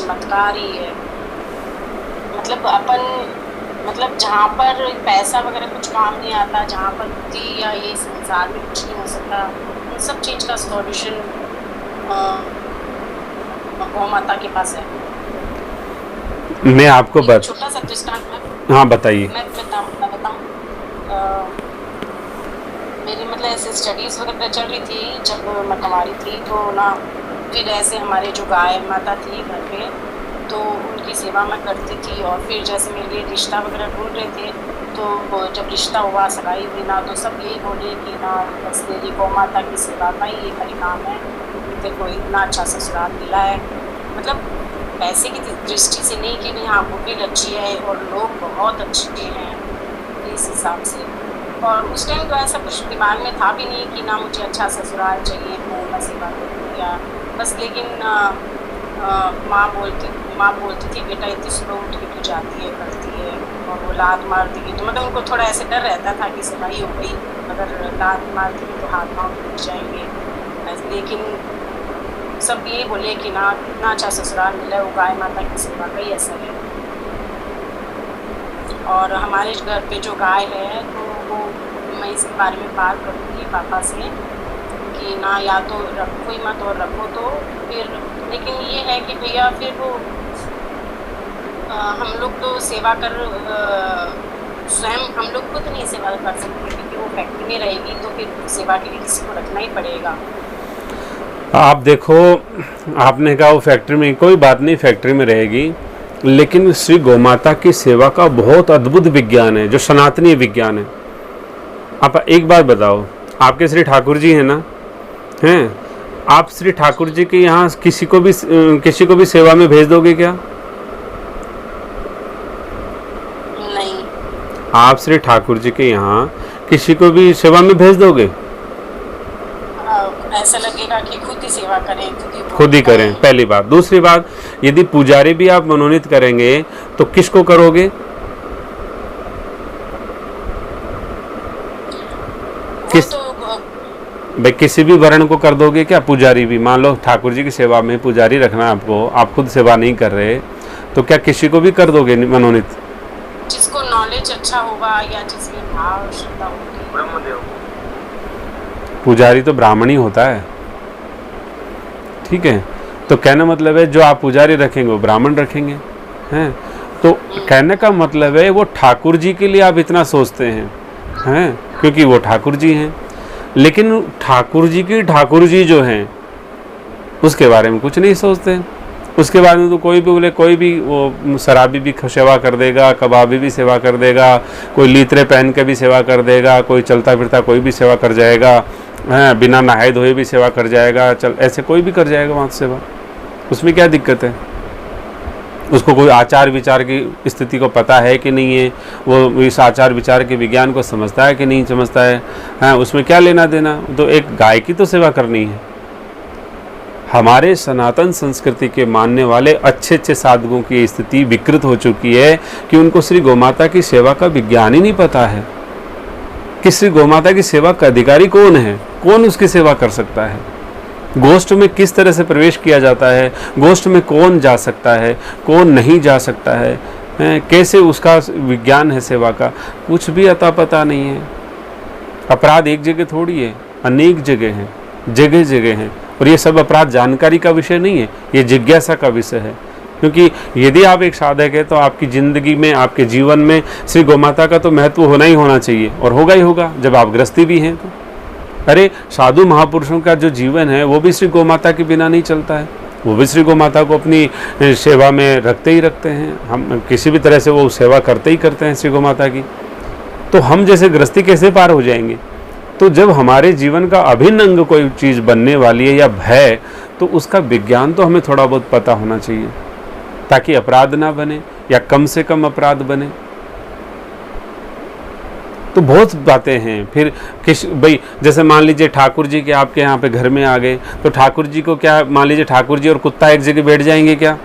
चमत्कार ही है। मतलब अपन मतलब जहाँ पर पैसा वगैरह कुछ काम नहीं आता, जहाँ पर बुद्धि या ये संसार में कुछ नहीं हो सकता, उन सब चीज़ का सॉल्यूशन गौ माता के पास है। मैं आपको एक छोटा सा दृष्टांत हाँ बताइए। मैं बताऊँ मेरी मतलब ऐसे स्टडीज़ वगैरह चल रही थी जब मैं कुंवारी थी, तो ना फिर ऐसे हमारे जो गाय माता थी घर पे, तो उनकी सेवा मैं करती थी। और फिर जैसे मेरे लिए रिश्ता वगैरह ढूंढ रहे थे, तो जब रिश्ता हुआ, सगाई हुई ना, तो सब यही बोले कि ना बस तेरी गौ माता की सेवा का ही एक काम है, तेरे को इतना अच्छा ससुराल मिला है। मतलब पैसे की दृष्टि से नहीं कि हाँ बुकिंग अच्छी है और लोग बहुत अच्छे हैं इस हिसाब से। और उस टाइम तो ऐसा कुछ दिमाग में था भी नहीं कि ना मुझे अच्छा ससुराल चाहिए, मैं सेवा करूँ या बस। लेकिन माँ बोलती थी बेटा इतनी सुबह उठ के तू जाती है करती है, और वो लात मार देगी, तो मतलब उनको थोड़ा ऐसे डर रहता था कि सगाई हो गई, अगर लात मार देगी तो हाथ पाँव टूट जाएंगे। लेकिन सब ये बोले कि ना इतना अच्छा ससुराल मिला है, वो गाय माता की सेवा का ही असर है। और हमारे घर पे जो गाय है, तो वो मैं इसके बारे में बात करूँगी पापा से कि ना या तो रखो ही मत, और रखो तो फिर। लेकिन ये है कि भैया फिर वो हम लोग तो सेवा कर स्वयं हम लोग खुद नहीं सेवा कर सकते, क्योंकि वो फैक्ट्री में रहेगी, तो फिर सेवा के लिए किसी को रखना ही पड़ेगा। आप देखो, आपने कहा वो फैक्ट्री में, कोई बात नहीं फैक्ट्री में रहेगी, लेकिन श्री गौमाता की सेवा का बहुत अद्भुत विज्ञान है जो सनातनी विज्ञान है। आप एक बात बताओ, आपके श्री ठाकुर जी हैं ना, हैं, आप श्री ठाकुर जी के यहाँ किसी को भी सेवा में भेज दोगे क्या? नहीं। आप श्री ठाकुर जी के यहाँ किसी को भी सेवा में भेज दोगे? ऐसा लगेगा कि खुद ही सेवा करें, खुद ही करें, पहली बात। दूसरी बात, यदि पुजारी भी आप मनोनीत करेंगे तो किसको करोगे? किस भाई किसी भी वर्ण को कर दोगे क्या? पुजारी भी, मान लो ठाकुर जी की सेवा में पुजारी रखना आपको, आप खुद सेवा नहीं कर रहे, तो क्या किसी को भी कर दोगे मनोनीत? जिसको नॉलेज अच्छा होगा या जिसमें भाव श्रद्धा होगी। ब्रह्मदेव पुजारी तो ब्राह्मण ही होता है, ठीक है? तो कहना मतलब है जो आप पुजारी रखेंगे वो ब्राह्मण रखेंगे, हैं? तो कहने का मतलब है वो ठाकुर जी के लिए आप इतना सोचते हैं, क्योंकि वो ठाकुर जी हैं। लेकिन ठाकुर जी जो हैं उसके बारे में कुछ नहीं सोचते। उसके बारे में तो कोई भी बोले, कोई भी वो शराबी भी सेवा कर देगा, कबाबी भी सेवा कर देगा, कोई लीतरे पहन के भी सेवा कर देगा, कोई चलता फिरता कोई भी सेवा कर जाएगा, बिना नहाए धोए भी सेवा कर जाएगा, चल ऐसे कोई भी कर जाएगा वहाँ सेवा। उसमें क्या दिक्कत है? उसको कोई आचार विचार की स्थिति को पता है कि नहीं है, वो इस आचार विचार के विज्ञान को समझता है कि नहीं समझता है, उसमें क्या लेना देना? तो एक गाय की तो सेवा करनी है। हमारे सनातन संस्कृति के मानने वाले अच्छे अच्छे साधकों की स्थिति विकृत हो चुकी है कि उनको श्री गौमाता की सेवा का विज्ञान ही नहीं पता है कि श्री गौमाता की सेवा का अधिकारी कौन है, कौन उसकी सेवा कर सकता है, गोष्ठ में किस तरह से प्रवेश किया जाता है, गोष्ठ में कौन जा सकता है, कौन नहीं जा सकता है, कैसे उसका विज्ञान है सेवा का, कुछ भी अता पता नहीं है। अपराध एक जगह थोड़ी है, अनेक जगह हैं, जगह जगह हैं। और ये सब अपराध जानकारी का विषय नहीं है, ये जिज्ञासा का विषय है। क्योंकि यदि आप एक साधक है तो आपकी ज़िंदगी में, आपके जीवन में श्री गौमाता का तो महत्व होना ही होना चाहिए, और होगा ही होगा जब आप गृहस्थी भी हैं तो। अरे साधु महापुरुषों का जो जीवन है वो भी श्री गौमाता के बिना नहीं चलता है, वो भी श्री गौमाता को अपनी सेवा में रखते ही रखते हैं। हम किसी भी तरह से वो सेवा करते ही करते हैं श्री गौमाता की। तो हम जैसे गृहस्थी कैसे पार हो जाएंगे? तो जब हमारे जीवन का अभिन्न अंग कोई चीज़ बनने वाली है या भय, तो उसका विज्ञान तो हमें थोड़ा बहुत पता होना चाहिए, ताकि अपराध ना बने या कम से कम अपराध बने। तो बहुत बातें हैं। फिर भाई जैसे मान लीजिए ठाकुर जी के आपके यहाँ पे घर में आ गए, तो ठाकुर जी को क्या, मान लीजिए ठाकुर जी और कुत्ता एक जगह बैठ जाएंगे क्या?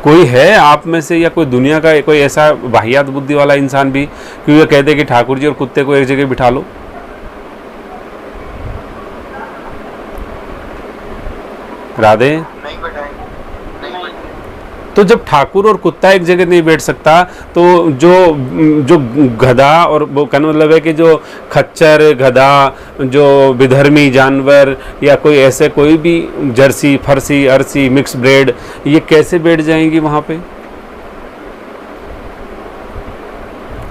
कोई है आप में से या कोई दुनिया का कोई ऐसा वाहियात बुद्धि वाला इंसान भी कि वो कहते कि ठाकुर जी और कुत्ते को एक जगह बिठा लो? राधे, नहीं बैठाएंगे। तो जब ठाकुर और कुत्ता एक जगह नहीं बैठ सकता, तो जो जो गधा और वो कहने मतलब है कि जो खच्चर, गधा, जो विधर्मी जानवर या कोई ऐसे कोई भी जर्सी, फरसी, अरसी, मिक्स ब्रेड, ये कैसे बैठ जाएंगी वहाँ पे?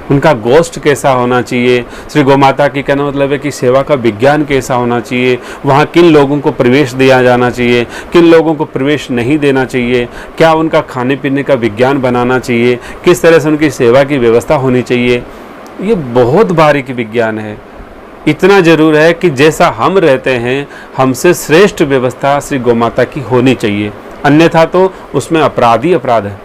उनका गोष्ठ कैसा होना चाहिए? श्री गोमाता की कहना मतलब है कि सेवा का विज्ञान कैसा होना चाहिए? वहाँ किन लोगों को प्रवेश दिया जाना चाहिए, किन लोगों को प्रवेश नहीं देना चाहिए? क्या उनका खाने पीने का विज्ञान बनाना चाहिए? किस तरह से उनकी सेवा की व्यवस्था होनी चाहिए? ये बहुत बारीक विज्ञान है। इतना जरूर है कि जैसा हम रहते हैं, हमसे श्रेष्ठ व्यवस्था श्री गोमाता की होनी चाहिए, अन्यथा तो उसमें अपराध ही अपराध है।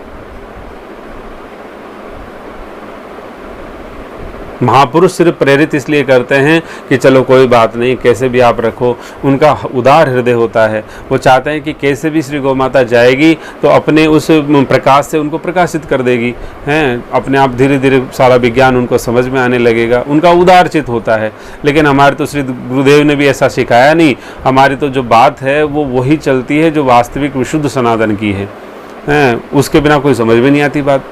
महापुरुष सिर्फ प्रेरित इसलिए करते हैं कि चलो कोई बात नहीं, कैसे भी आप रखो। उनका उदार हृदय होता है, वो चाहते हैं कि कैसे भी श्री गोमाता जाएगी तो अपने उस प्रकाश से उनको प्रकाशित कर देगी, हैं, अपने आप धीरे धीरे सारा विज्ञान उनको समझ में आने लगेगा। उनका उदार चित होता है। लेकिन हमारे तो श्री गुरुदेव ने भी ऐसा सिखाया नहीं। हमारी तो जो बात है वो वही चलती है जो वास्तविक विशुद्ध सनातन की है, उसके बिना कोई समझ में नहीं आती बात।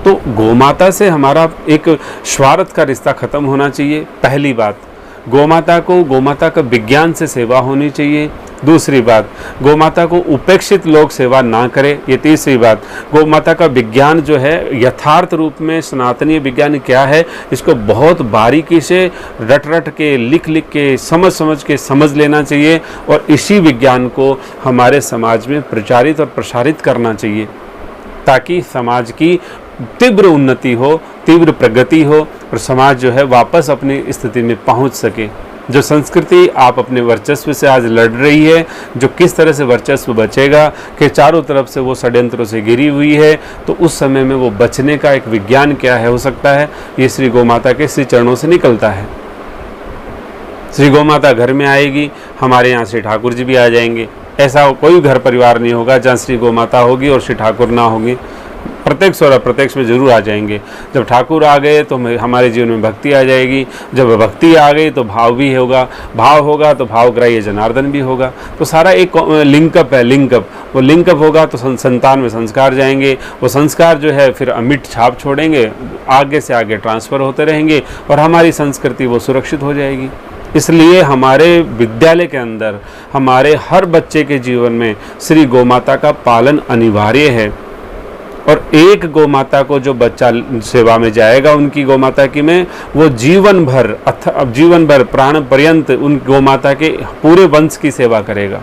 तो गोमाता से हमारा एक स्वार्थ का रिश्ता खत्म होना चाहिए, पहली बात। गोमाता को, गोमाता का विज्ञान से सेवा होनी चाहिए, दूसरी बात। गोमाता को उपेक्षित लोग सेवा ना करें, ये तीसरी बात। गोमाता का विज्ञान जो है यथार्थ रूप में सनातनीय विज्ञान क्या है, इसको बहुत बारीकी से रट रट के, लिख लिख के, समझ समझ के समझ लेना चाहिए और इसी विज्ञान को हमारे समाज में प्रचारित और प्रसारित करना चाहिए, ताकि समाज की तीव्र उन्नति हो, तीव्र प्रगति हो और समाज जो है वापस अपनी स्थिति में पहुंच सके। जो संस्कृति आप अपने वर्चस्व से आज लड़ रही है, जो किस तरह से वर्चस्व बचेगा कि चारों तरफ से वो षड्यंत्रों से घिरी हुई है, तो उस समय में वो बचने का एक विज्ञान क्या है हो सकता है, ये श्री गोमाता के श्री चरणों से निकलता है। श्री गोमाता घर में आएगी, हमारे यहाँ श्री ठाकुर जी भी आ जाएंगे। ऐसा कोई घर परिवार नहीं होगा जहाँ श्री गोमाता होगी और श्री ठाकुर ना होंगे। प्रत्यक्ष और अप्रत्यक्ष में जरूर आ जाएंगे। जब ठाकुर आ गए तो हमारे जीवन में भक्ति आ जाएगी, जब भक्ति आ गई तो भाव भी होगा, भाव होगा तो भावग्राह्य जनार्दन भी होगा। तो सारा एक लिंकअप है, लिंकअप। वो लिंकअप होगा तो संतान में संस्कार जाएंगे, वो संस्कार जो है फिर अमिट छाप छोड़ेंगे, आगे से आगे ट्रांसफ़र होते रहेंगे और हमारी संस्कृति वो सुरक्षित हो जाएगी। इसलिए हमारे विद्यालय के अंदर हमारे हर बच्चे के जीवन में श्री गोमाता का पालन अनिवार्य है। और एक गोमाता को जो बच्चा सेवा में जाएगा उनकी गोमाता की में, वो जीवन भर प्राण पर्यंत उन गोमाता के पूरे वंश की सेवा करेगा।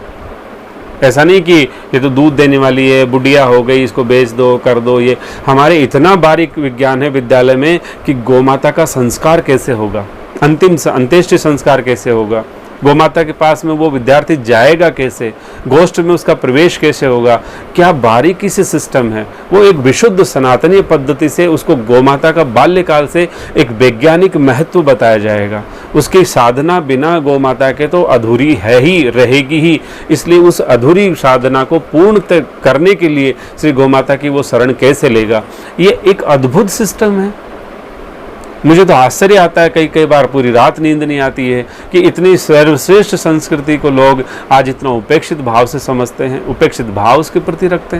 ऐसा नहीं कि ये तो दूध देने वाली है, बुढ़िया हो गई, इसको बेच दो, कर दो। ये हमारे इतना बारीक विज्ञान है विद्यालय में कि गोमाता का संस्कार कैसे होगा, अंत्येष्टि संस्कार कैसे होगा, गोमाता के पास में वो विद्यार्थी जाएगा कैसे, गोष्ठ में उसका प्रवेश कैसे होगा, क्या बारीकी से सिस्टम है। वो एक विशुद्ध सनातनीय पद्धति से उसको गोमाता का बाल्यकाल से एक वैज्ञानिक महत्व बताया जाएगा। उसकी साधना बिना गोमाता के तो अधूरी है ही, रहेगी ही। इसलिए उस अधूरी साधना को पूर्ण करने के लिए श्री गोमाता की वो शरण कैसे लेगा, ये एक अद्भुत सिस्टम है। मुझे तो आश्चर्य आता है, कई बार पूरी रात नींद नहीं आती है कि इतनी सर्वश्रेष्ठ संस्कृति को लोग आज इतना उपेक्षित भाव से समझते हैं, उपेक्षित भाव उसके प्रति रखते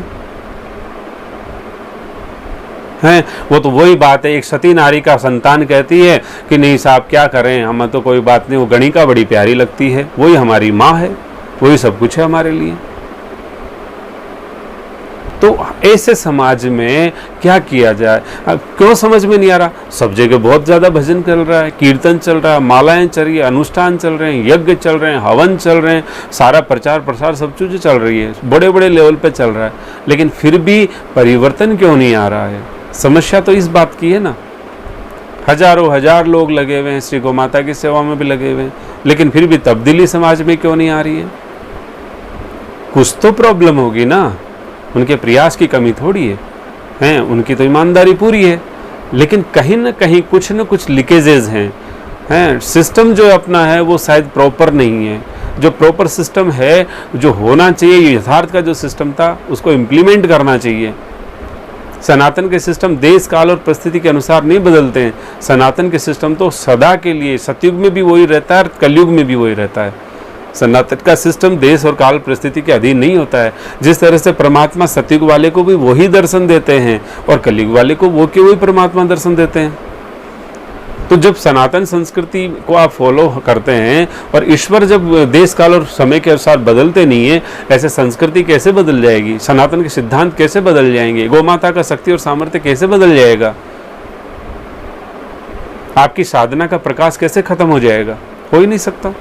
हैं। वो तो वही बात है, एक सती नारी का संतान कहती है कि नहीं साहब क्या करें, हम तो कोई बात नहीं, वो गणिका बड़ी प्यारी लगती है, वही हमारी माँ है, वही सब कुछ है हमारे लिए। तो ऐसे समाज में क्या किया जाए, क्यों समझ में नहीं आ रहा। सब जगह बहुत ज़्यादा भजन चल रहा है, कीर्तन चल रहा है, मालाएं चल रही है, अनुष्ठान चल रहे हैं, यज्ञ चल रहे हैं, हवन चल रहे हैं, सारा प्रचार प्रसार सब चीज़ें चल रही है, बड़े बड़े लेवल पे चल रहा है, लेकिन फिर भी परिवर्तन क्यों नहीं आ रहा है। समस्या तो इस बात की है ना। हजारों हजार लोग लगे हुए हैं, श्री गोमाता की सेवा में भी लगे हुए हैं, लेकिन फिर भी तब्दीली समाज में क्यों नहीं आ रही है। कुछ तो प्रॉब्लम होगी ना, उनके प्रयास की कमी थोड़ी है, उनकी तो ईमानदारी पूरी है, लेकिन कहीं ना कहीं कुछ न कुछ लीकेजेस हैं। सिस्टम जो अपना है वो शायद प्रॉपर नहीं है। जो प्रॉपर सिस्टम है, जो होना चाहिए, यथार्थ का जो सिस्टम था, उसको इम्प्लीमेंट करना चाहिए। सनातन के सिस्टम देश काल और परिस्थिति के अनुसार नहीं बदलते हैं। सनातन के सिस्टम तो सदा के लिए, सतयुग में भी वही रहता है और कलयुग में भी वही रहता है। सनातन का सिस्टम देश और काल परिस्थिति के अधीन नहीं होता है। जिस तरह से परमात्मा सतयुग वाले को भी वही दर्शन देते हैं और कलयुग वाले को वो के वही परमात्मा दर्शन देते हैं। तो जब सनातन संस्कृति को आप फॉलो करते हैं और ईश्वर जब देश काल और समय के अनुसार बदलते नहीं है, ऐसे संस्कृति कैसे बदल जाएगी? सनातन के सिद्धांत कैसे बदल जाएंगे? गौ माता का शक्ति और सामर्थ्य कैसे बदल जाएगा? आपकी साधना का प्रकाश कैसे खत्म हो जाएगा? हो ही नहीं सकता।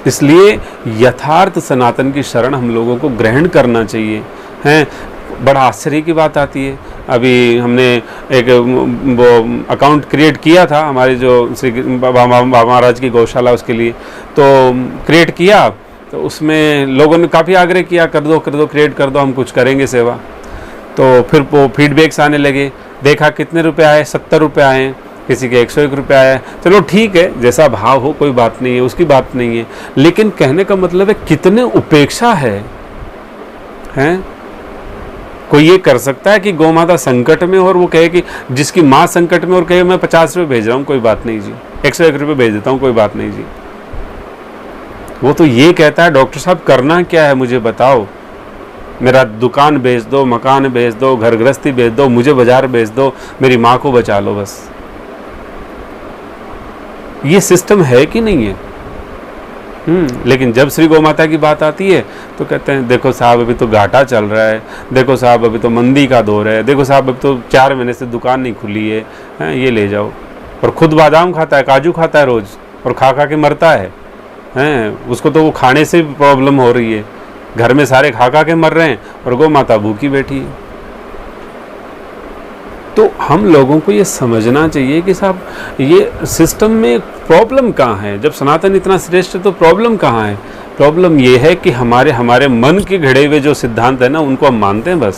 इसलिए यथार्थ सनातन की शरण हम लोगों को ग्रहण करना चाहिए। हैं, बड़ा आश्चर्य की बात आती है, अभी हमने एक वो अकाउंट क्रिएट किया था हमारे जो श्री बाबा महाराज की गौशाला, उसके लिए तो क्रिएट किया, तो उसमें लोगों ने काफ़ी आग्रह किया, कर दो क्रिएट कर दो, हम कुछ करेंगे सेवा। तो फिर वो फीडबैक्स आने लगे, देखा कितने रुपए आए, 70 रुपये आए, किसी के 101 रुपये आया। चलो ठीक है, जैसा भाव हो, कोई बात नहीं है, उसकी बात नहीं है, लेकिन कहने का मतलब है कितने उपेक्षा है। हैं, कोई ये कर सकता है कि गौ माता संकट में हो और वो कहे कि जिसकी माँ संकट में और कहे मैं 50 रुपये भेज रहा हूँ, कोई बात नहीं जी, 101 रुपये भेज देता हूँ, कोई बात नहीं जी। वो तो ये कहता है डॉक्टर साहब करना क्या है मुझे बताओ, मेरा दुकान बेच दो, मकान बेच दो, घर गृहस्थी बेच दो, मुझे बाजार बेच दो, मेरी माँ को बचा लो बस। ये सिस्टम है कि नहीं है? लेकिन जब श्री गौ माता की बात आती है तो कहते हैं देखो साहब अभी तो घाटा चल रहा है, देखो साहब अभी तो मंदी का दौर है, देखो साहब अभी तो 4 महीने से दुकान नहीं खुली है, ये ले जाओ। और खुद बादाम खाता है, काजू खाता है रोज़, और खा खा के मरता है। उसको तो वो खाने से प्रॉब्लम हो रही है, घर में सारे खा खा के मर रहे हैं और गौ माता भूखी बैठी है। तो हम लोगों को ये समझना चाहिए कि साहब ये सिस्टम में प्रॉब्लम कहाँ है। जब सनातन इतना श्रेष्ठ है तो प्रॉब्लम कहाँ है? प्रॉब्लम ये है कि हमारे मन के घड़े हुए जो सिद्धांत है ना, उनको हम मानते हैं बस।